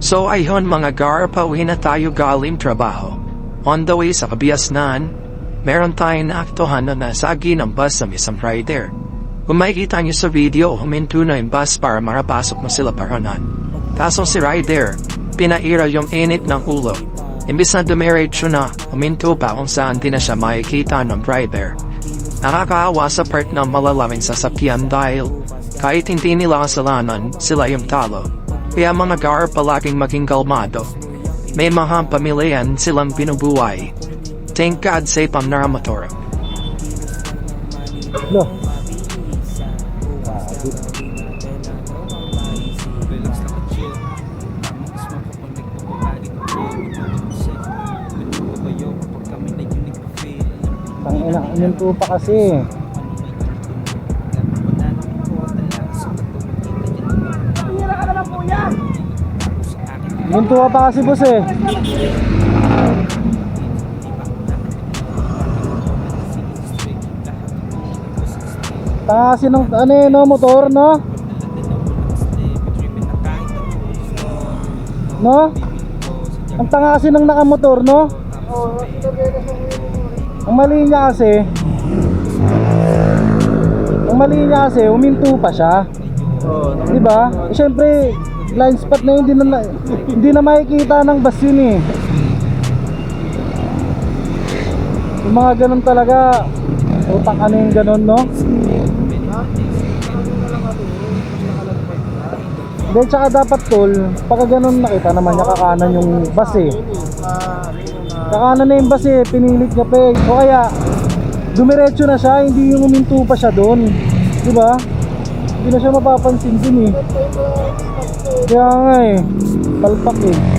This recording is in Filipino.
So ayun mga gar, pauwi na tayo galing trabaho. On the way sa Kabiasnan, meron tayong naaktuhan na nasagi ng bus sa isang rider. Kung makikita nyo sa video, huminto na yung bus para marapasok na sila paranan. Kaso si rider, pinaira yung init ng ulo. Imbis na dumiretso na, huminto pa kung saan di na siya makikita ng rider. Nakakaawa sa part ng malalaming sasakyan dahil kahit hindi nila kasalanan, sila yung talo. Kaya mga gar, palaging maging kalmado. May mga pamilyan silang binubuhay. Thank God safe ang naramotor. No. Tangina, uminto pa kasi. Uminto pa kasi boss eh. Tanga kasi ng ano eh, no, motor, no? No? Ang tanga kasi ng nakamotor, no? Ang mali niya kasi, huminto pa siya. Diba? Eh, syempre, blind spot na yun, hindi na makikita ng bus yun eh. Yung mga ganun talaga, utang ano yung ganun, no? Hindi, tsaka dapat tol, pagka ganun nakita naman niya kakanan yung bus eh. Kakanan na yung bus eh, pinilit niya pa eh. O kaya, dumiretso na siya, hindi yung uminto pa siya doon. Diba? Hindi na siya mapapansin din eh. Kaya nga eh, palpak eh.